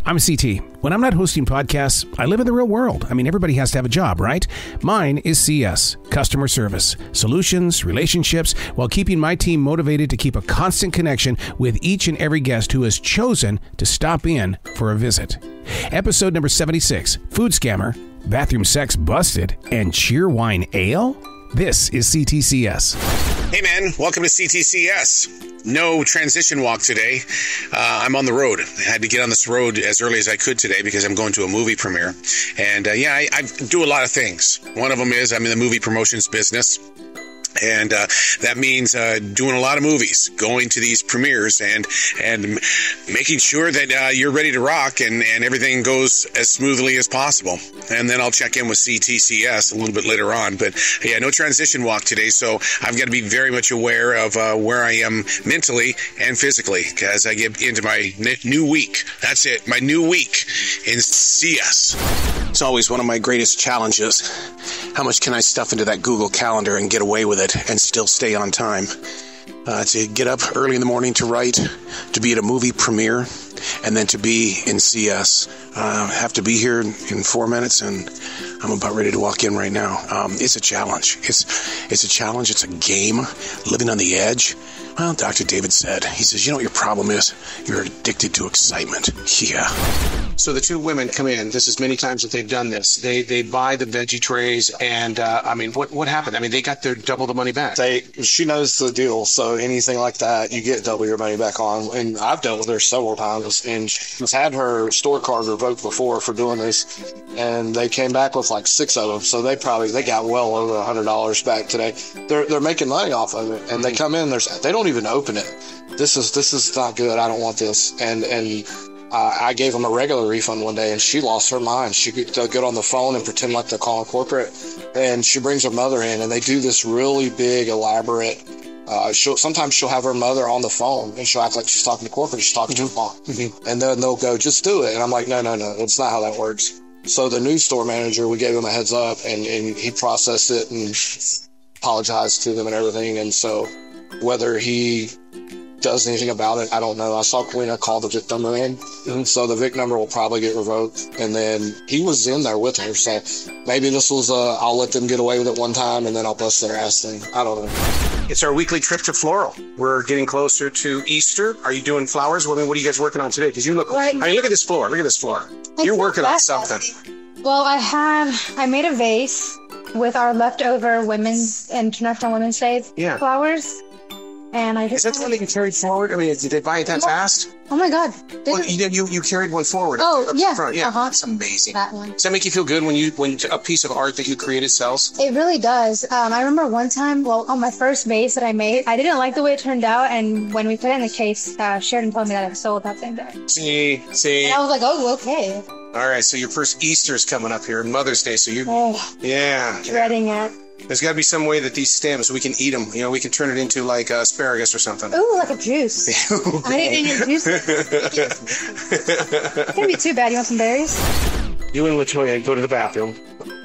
I'm CT. When I'm not hosting podcasts, I live in the real world. I mean, everybody has to have a job, right? Mine is CS, customer service, solutions, relationships, while keeping my team motivated to keep a constant connection with each and every guest who has chosen to stop in for a visit. Episode number 76, Food Scammer, Bathroom Sex Busted, and Cheerwine Ale? This is C.T.C.S. Hey man, welcome to C.T.C.S. No transition walk today. I'm on the road. I had to get on this road as early as I could today because I'm going to a movie premiere. And I do a lot of things. One of them is I'm in the movie promotions business. And that means doing a lot of movies, going to these premieres and making sure that you're ready to rock and everything goes as smoothly as possible. And then I'll check in with C.T.C.S. a little bit later on. But yeah, no transition walk today, so I've got to be very much aware of where I am mentally and physically as I get into my new week. That's it, my new week in CS. It's always one of my greatest challenges. How much can I stuff into that Google Calendar and get away with it and still stay on time? To get up early in the morning to write, to be at a movie premiere, and then to be in CS. Have to be here in 4 minutes, and I'm about ready to walk in right now. It's a challenge. It's a challenge. It's a game. Living on the edge. Well, Dr. David said, he says, you know what your problem is? You're addicted to excitement. Yeah. So the two women come in. This is many times that they've done this. They buy the veggie trays, and what happened? I mean, they got their double the money back. She knows the deal, so anything like that, you get double your money back on. And I've dealt with her several times, and she's had her store card revoked before for doing this, and they came back with like 6 of them. So they got well over $100 back today. They're making money off of it, and they come in. They don't even open it. This is not good. I don't want this. And I gave them a regular refund one day, and she lost her mind. She could get on the phone and pretend like they're calling corporate, and she brings her mother in, and they do this really big, elaborate. Sometimes she'll have her mother on the phone, and she'll act like she's talking to corporate. She's talking to her mom, and then they'll go, "Just do it." And I'm like, "No, that's not how that works." So the new store manager, we gave him a heads up, and he processed it and apologized to them and everything. And so whether he does anything about it, I don't know. I saw Kalina call the VIC number in, and so the VIC number will probably get revoked. And then he was in there with her, so maybe this was I'll let them get away with it one time, and then I'll bust their ass thing. I don't know. It's our weekly trip to Floral. We're getting closer to Easter. Are you doing flowers? What are you guys working on today? Because you look. I mean, look at this floor. Look at this floor. You're working on something. Well, I made a vase with our leftover Women's International Women's Day flowers. And is that the one that you carried forward? I mean, did they buy it that fast? Oh my God! Well, you carried one forward. Oh yeah, front. Yeah, that's amazing. That one. Does that make you feel good when a piece of art that you created sells? It really does. I remember one time, on my first vase that I made, I didn't like the way it turned out, and when we put it in the case, Sheridan told me that it sold that same day. See. And I was like, oh, okay. All right, so your first Easter is coming up here, Mother's Day. So dreading it. There's got to be some way that these stems, we can eat them. You know, we can turn it into like asparagus or something. Ooh, like a juice. I didn't eat juice. It's going to be too bad. You want some berries? You and Latoya go to the bathroom,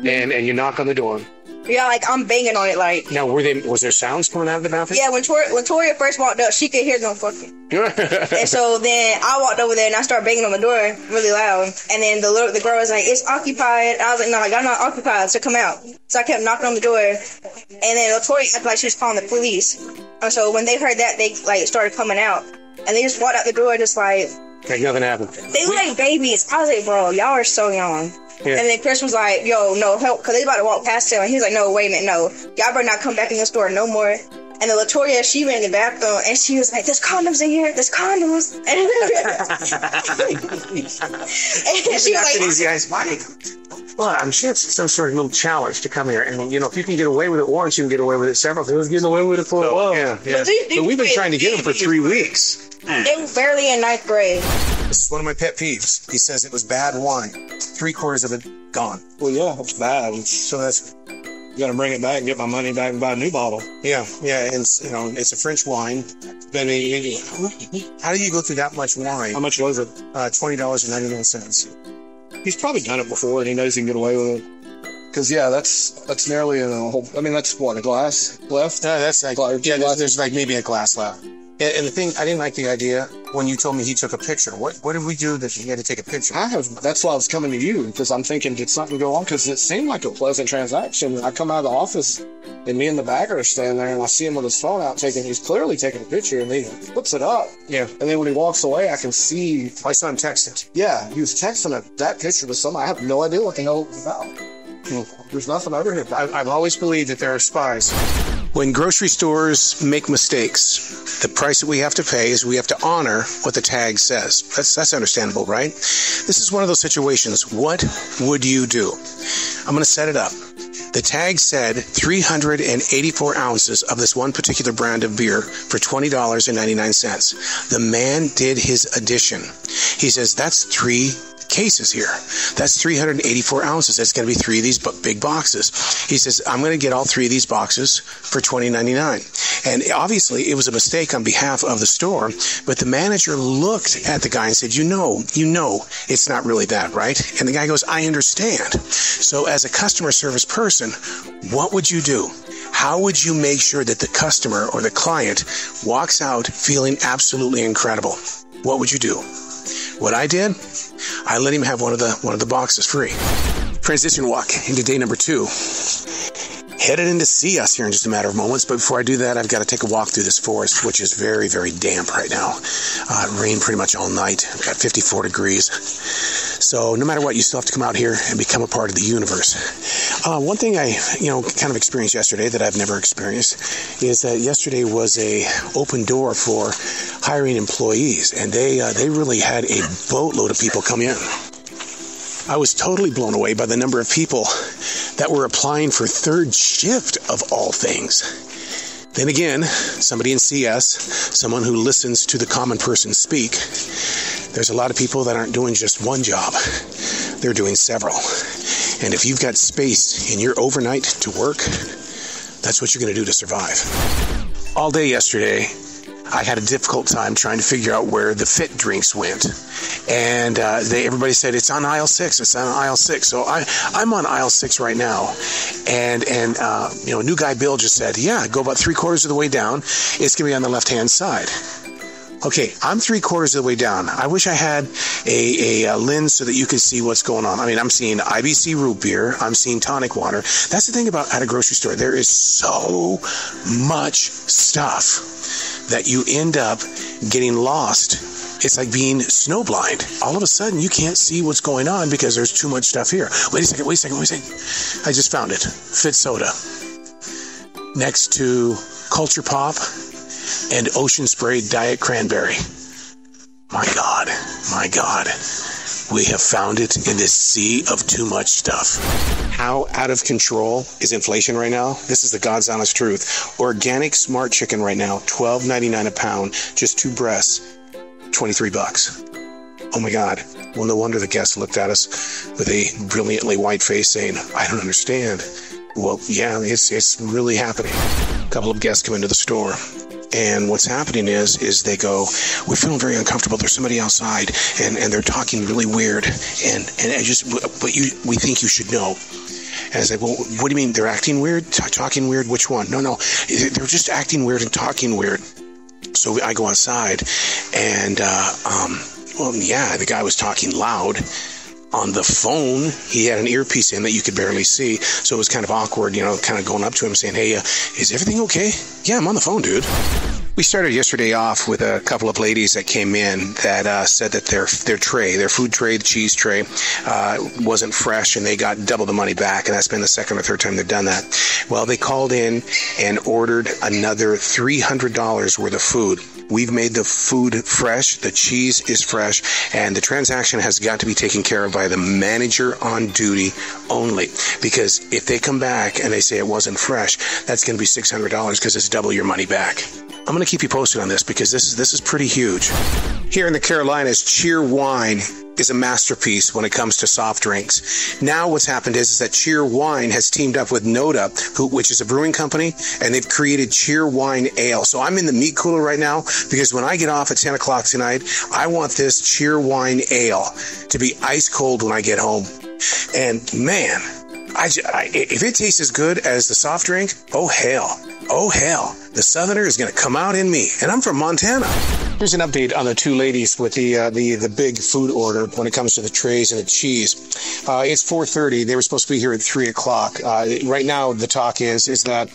and you knock on the door. Yeah, like I'm banging on it, like. Now, was there sounds coming out of the bathroom? Yeah, when Toria first walked up, she could hear them fucking. And so then I walked over there and I started banging on the door really loud. And then the girl was like, "It's occupied." I was like, "No, like I'm not occupied, so come out." So I kept knocking on the door, and then Toria acted like she was calling the police. And so when they heard that, they like started coming out, and they just walked out the door just like. Like nothing happened. They look like babies. I was like, "Bro, y'all are so young." Yeah. And then Chris was like, "Yo, no, help," because they about to walk past him. And he was like, "No, wait a minute, no. Y'all better not come back in the store no more." And then Latoya, she went in the bathroom, and she was like, "There's condoms in here. There's condoms." And she was like, these guys, why? Well, I'm sure it's some sort of little challenge to come here. And, you know, if you can get away with it once, you can get away with it several. He was getting away with it for a while. Yeah. But we've been trying to get him for 3 weeks. They were barely in 9th grade. This is one of my pet peeves. He says it was bad wine. 3/4 of it gone. Well, yeah, it's bad. So you got to bring it back and get my money back and buy a new bottle. Yeah, and it's a French wine. But how do you go through that much wine? How much was it? $20.99. He's probably done it before, and he knows he can get away with it. Because that's nearly a whole. I mean, that's what, a glass left. No, that's like there's like maybe a glass left. And the thing, I didn't like the idea when you told me he took a picture. What did we do that he had to take a picture? That's why I was coming to you, because I'm thinking, did something go on? Because it seemed like a pleasant transaction. I come out of the office, and me and the bagger are standing there, and I see him with his phone out he's clearly taking a picture, and he flips it up. Yeah. And then when he walks away, I can see. I saw him text it. Yeah, he was texting that picture to somebody. I have no idea what the hell it was about. There's nothing over here. I've always believed that there are spies. When grocery stores make mistakes, the price that we have to pay is we have to honor what the tag says. That's understandable, right? This is one of those situations. What would you do? I'm going to set it up. The tag said 384 ounces of this one particular brand of beer for $20.99. The man did his addition. He says, that's 3 cases here. That's 384 ounces. That's going to be 3 of these big boxes. He says, I'm going to get all 3 of these boxes for $20.99. And obviously, it was a mistake on behalf of the store, but the manager looked at the guy and said, you know, it's not really that, right? And the guy goes, I understand. So as a customer service person, what would you do? How would you make sure that the customer or the client walks out feeling absolutely incredible? What would you do? What I did, I let him have one of the boxes free. Transition walk into day number 2. Headed into C.T.C.S. here in just a matter of moments, but before I do that, I've got to take a walk through this forest, which is very, very damp right now. It rained pretty much all night. I've got 54 degrees. So no matter what, you still have to come out here and become a part of the universe. One thing I, kind of experienced yesterday that I've never experienced is that yesterday was a open door for hiring employees, and they really had a boatload of people come in. I was totally blown away by the number of people that were applying for 3rd shift of all things. Then again, somebody in CS, someone who listens to the common person speak, there's a lot of people that aren't doing just one job. They're doing several. And if you've got space in your overnight to work, that's what you're going to do to survive. All day yesterday, I had a difficult time trying to figure out where the fit drinks went. And everybody said, it's on aisle 6. It's on aisle 6. So I'm on aisle 6 right now. And new guy Bill just said, yeah, go about 3/4 of the way down. It's going to be on the left-hand side. Okay, I'm 3/4 of the way down. I wish I had a lens so that you can see what's going on. I mean, I'm seeing IBC root beer. I'm seeing tonic water. That's the thing at a grocery store. There is so much stuff that you end up getting lost. It's like being snowblind. All of a sudden, you can't see what's going on because there's too much stuff here. Wait a second. I just found it. Fit soda. Next to Culture Pop and Ocean Spray Diet Cranberry. My God. We have found it in this sea of too much stuff. How out of control is inflation right now? This is the God's honest truth. Organic smart chicken right now, $12.99 a pound, just 2 breasts, $23. Oh my God. Well, no wonder the guest looked at us with a brilliantly white face saying, I don't understand. Well, yeah, it's really happening. A couple of guests come into the store. And what's happening is they go, we're feeling very uncomfortable. There's somebody outside, and they're talking really weird. We think you should know. And I said, well, what do you mean? They're acting weird? Talking weird? Which one? No. They're just acting weird and talking weird. So I go outside, and, the guy was talking loud. On the phone, he had an earpiece in that you could barely see, so it was kind of awkward, kind of going up to him saying, hey, is everything okay? Yeah, I'm on the phone, dude. We started yesterday off with a couple of ladies that came in that said that their food tray, the cheese tray, wasn't fresh, and they got double the money back, and that's been the 2nd or 3rd time they've done that. Well, they called in and ordered another $300 worth of food. We've made the food fresh, the cheese is fresh, and the transaction has got to be taken care of by the manager on duty only. Because if they come back and they say it wasn't fresh, that's going to be $600 because it's double your money back. I'm going to keep you posted on this because this is pretty huge. Here in the Carolinas, Cheerwine is a masterpiece when it comes to soft drinks. Now what's happened is that Cheerwine has teamed up with Noda, which is a brewing company, and they've created Cheerwine Ale. So I'm in the meat cooler right now because when I get off at 10 o'clock tonight, I want this Cheerwine Ale to be ice cold when I get home. And man, If it tastes as good as the soft drink, oh hell, the Southerner is going to come out in me, and I'm from Montana. Here's an update on the two ladies with the big food order when it comes to the trays and the cheese. It's 4:30. They were supposed to be here at 3 o'clock. Right now, the talk is that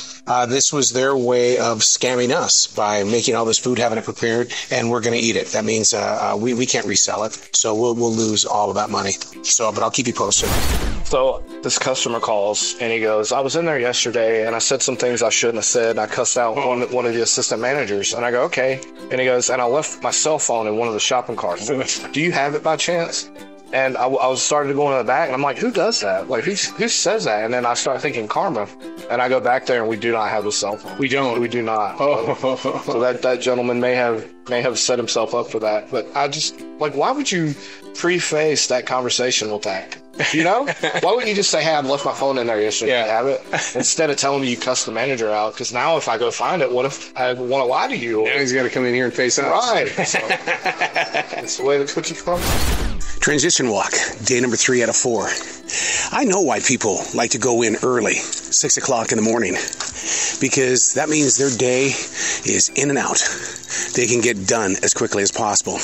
this was their way of scamming us by making all this food, having it prepared, and we're going to eat it. That means we can't resell it, so we'll lose all of that money. So, but I'll keep you posted. So this customer calls and he goes, I was in there yesterday and I said some things I shouldn't have said. And I cussed out one of the assistant managers. And I go, okay. And he goes, and I left my cell phone in one of the shopping carts. Do you have it by chance? And I was starting to go into the back, and I'm like, who does that? Like, who says that? And then I start thinking karma. And I go back there, and we do not have a cell phone. We do not. So that gentleman may have set himself up for that. But I just, like, why would you preface that conversation with that? You know? Why wouldn't you just say, hey, I left my phone in there yesterday. Yeah. Have it? Instead of telling me you cussed the manager out. Because now if I go find it, what if I want to lie to you? Now he's got to come in here and face us. Right. So, that's the way the cookie crumbles. Transition walk, day number 3 out of 4. I know why people like to go in early, 6 o'clock in the morning, because that means their day is in and out. They can get done as quickly as possible.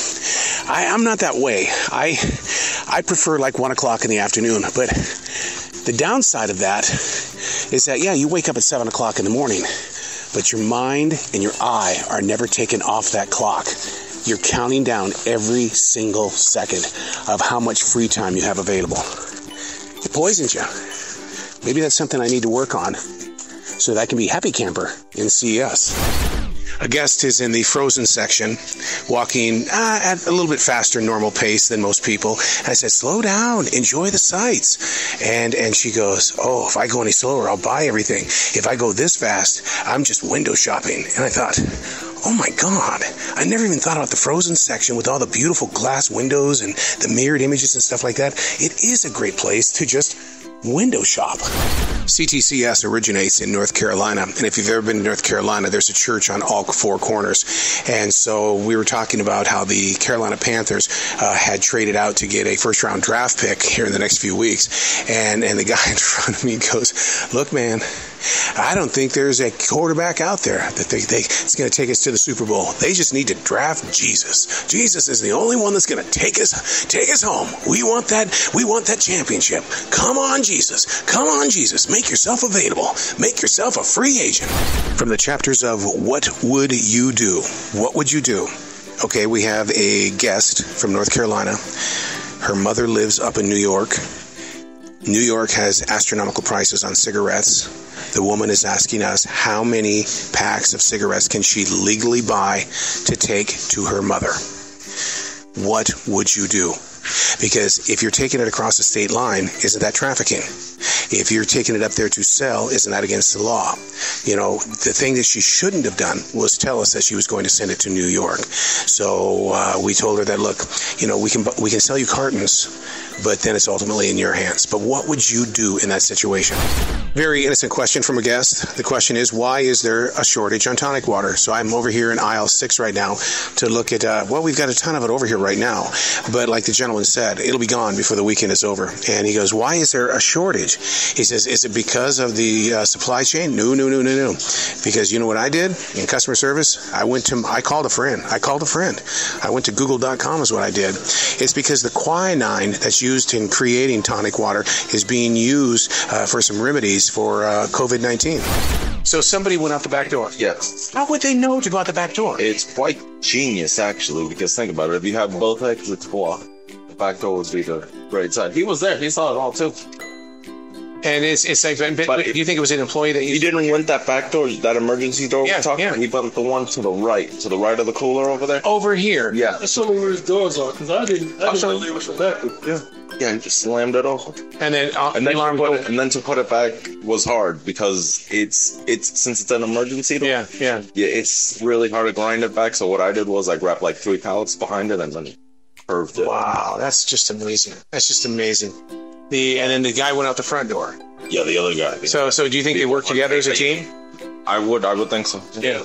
I'm not that way. I prefer like 1 o'clock in the afternoon, but the downside of that is that, yeah, you wake up at 7 o'clock in the morning, but your mind and your eye are never taken off that clock. You're counting down every single second of how much free time you have available. It poisons you. Maybe that's something I need to work on so that I can be happy camper in CES. A guest is in the frozen section, walking at a little bit faster normal pace than most people. And I said, slow down, enjoy the sights. And she goes, oh, if I go any slower, I'll buy everything. If I go this fast, I'm just window shopping. And I thought, oh my God, I never even thought about the frozen section with all the beautiful glass windows and the mirrored images and stuff like that. It is a great place to just window shop. C.T.C.S. originates in North Carolina, and if you've ever been to North Carolina, there's a church on all 4 corners. And so we were talking about how the Carolina Panthers had traded out to get a first-round draft pick here in the next few weeks. And the guy in front of me goes, look, man, I don't think there's a quarterback out there that it's going to take us to the Super Bowl. They just need to draft Jesus. Jesus is the only one that's going to take us home. We want that championship. Come on, Jesus. Come on, Jesus. Make yourself available. Make yourself a free agent. From the chapters of What Would You Do? What would you do? Okay, we have a guest from North Carolina. Her mother lives up in New York. New York has astronomical prices on cigarettes. The woman is asking us how many packs of cigarettes can she legally buy to take to her mother. What would you do? Because if you're taking it across the state line, isn't that trafficking? If you're taking it up there to sell, isn't that against the law? You know, the thing that she shouldn't have done was tell us that she was going to send it to New York. So we told her that, look, you know, we can sell you cartons, but then it's ultimately in your hands. But what would you do in that situation? Very innocent question from a guest. The question is, why is there a shortage on tonic water? So I'm over here in aisle 6 right now to look at, well, we've got a ton of it over here right now. But like the gentleman said, it'll be gone before the weekend is over. And he goes, why is there a shortage? He says, is it because of the supply chain? No. Because you know what I did in customer service? I called a friend. I went to google.com is what I did. It's because the quinine that's used in creating tonic water is being used for some remedies for COVID-19. So somebody went out the back door? Yes. How would they know to go out the back door? It's quite genius, actually, because think about it. If you have both exits blocked, the back door would be the right side. He was there. He saw it all, too. And it's like, but do you think it was an employee that he didn't want that back door, that emergency door? Yeah. He went the one to the right of the cooler over there. Over here. Yeah. That's only where his doors are, because I didn't believe it was back. Yeah, he just slammed it off. And then to put it back was hard because it's since it's an emergency door. Yeah. It's really hard to grind it back. So what I did was I grabbed like 3 pallets behind it and then curved it. Wow, that's just amazing. And then the guy went out the front door. Yeah, the other guy. So do you think they work together as a team? I would think so. Yeah.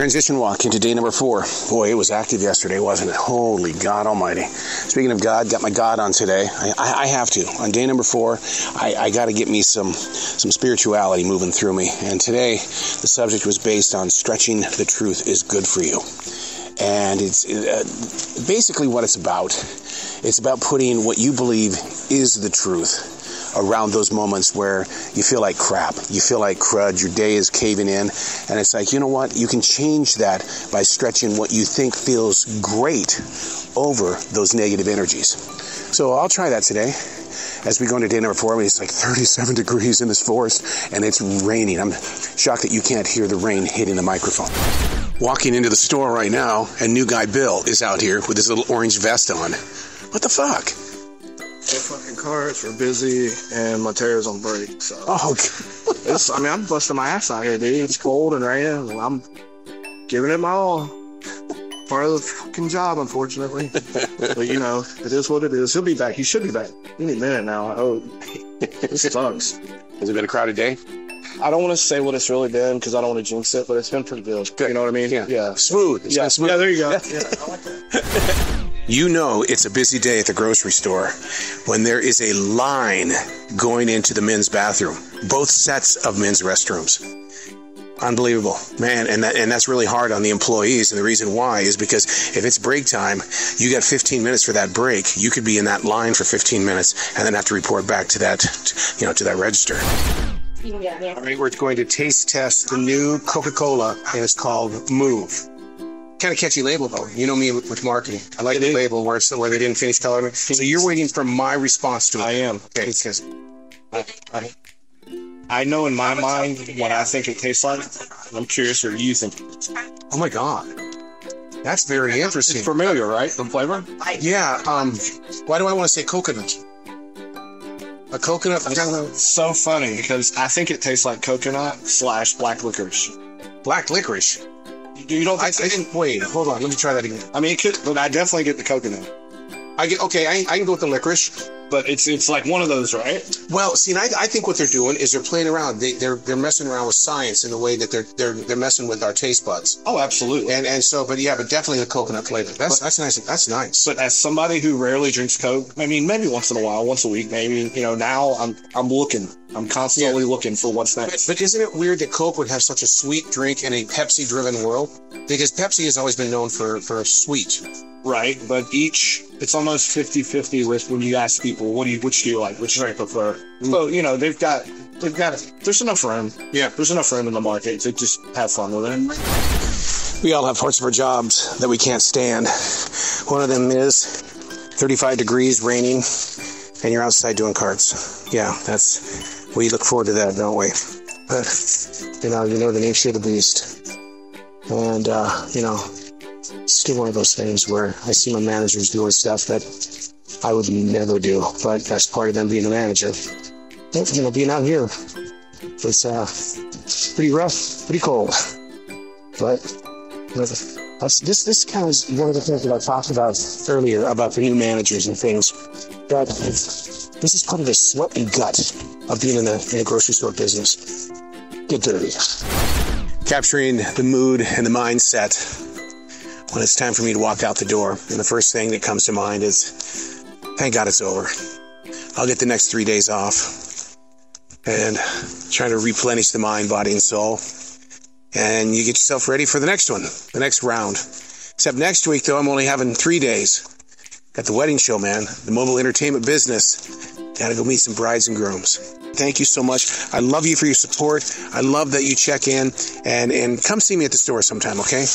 Transition walk into day number 4. Boy, it was active yesterday, wasn't it? Holy God almighty. Speaking of God, got my God on today. I have to. On day number 4, I got to get me some spirituality moving through me. And today, the subject was based on stretching the truth is good for you. And it's basically what it's about. It's about putting what you believe is the truth around those moments where you feel like crap, you feel like crud, your day is caving in, and it's like, you know what, you can change that by stretching what you think feels great over those negative energies. So I'll try that today. As we go into day number 4, I mean, it's like 37 degrees in this forest, and it's raining. I'm shocked that you can't hear the rain hitting the microphone. Walking into the store right now, and new guy Bill is out here with his little orange vest on. What the fuck? The fucking cars were busy, and my tires on break. So I'm busting my ass out here, dude. It's cold and raining, and I'm giving it my all. Part of the fucking job, unfortunately. But you know, it is what it is. He'll be back. He should be back any minute now. Oh, this sucks. Has it been a crowded day? I don't want to say what it's really been because I don't want to jinx it, but it's been pretty good. You know what I mean? Yeah. Smooth. Yeah, smooth. Yeah, there you go. Yeah. Yeah, I like that. You know it's a busy day at the grocery store when there is a line going into the men's bathroom. Both sets of men's restrooms. Unbelievable, man, and that's really hard on the employees, and the reason why is because if it's break time, you got 15 minutes for that break. You could be in that line for 15 minutes and then have to report back to that, to that register. All right, we're going to taste test the new Coca-Cola, and it's called Move. Kind of catchy label, though. You know me with marketing. I like the label where they didn't finish coloring. So you're waiting for my response to it. I am. Okay, because I know in my mind what I think it tastes like. I'm curious what you think. Oh my God, that's very interesting. It's familiar, right? The flavor? Yeah. Why do I want to say coconut? A coconut. It's so funny because I think it tastes like coconut / black licorice. Black licorice. You don't? I didn't. Wait. Hold on. Let me try that again. I mean, it could, but I definitely get the coconut. I can go with the licorice. But it's like one of those, right? Well, see, and I think what they're doing is they're playing around. They're messing around with science in the way that they're messing with our taste buds. Oh, absolutely. And but definitely the coconut flavor. That's nice. That's nice. But as somebody who rarely drinks Coke, I mean, maybe once in a while, once a week, maybe. Now I'm looking. I'm constantly looking for what's next. But isn't it weird that Coke would have such a sweet drink in a Pepsi-driven world? Because Pepsi has always been known for sweet. Right, but it's almost 50-50 with when you ask people, which do you like, which do you prefer? So, they've got there's enough room. Yeah. There's enough room in the market to just have fun with it. We all have parts of our jobs that we can't stand. One of them is 35 degrees, raining, and you're outside doing carts. Yeah, we look forward to that, don't we? But, you know the nature of the beast. And, it's still one of those things where I see my managers doing stuff that I would never do, but that's part of them being a manager. But, being out here, it's pretty rough, pretty cold. But this kind of one of the things that I talked about earlier about the new managers and things. That this is part of the sweat and gut of being in a grocery store business. Get dirty. Capturing the mood and the mindset when it's time for me to walk out the door. And the first thing that comes to mind is, thank God it's over. I'll get the next 3 days off and try to replenish the mind, body, and soul. And you get yourself ready for the next one, the next round. Except next week, though, I'm only having 3 days. Got the wedding show, man, the mobile entertainment business. Gotta go meet some brides and grooms. Thank you so much. I love you for your support. I love that you check in and come see me at the store sometime, okay?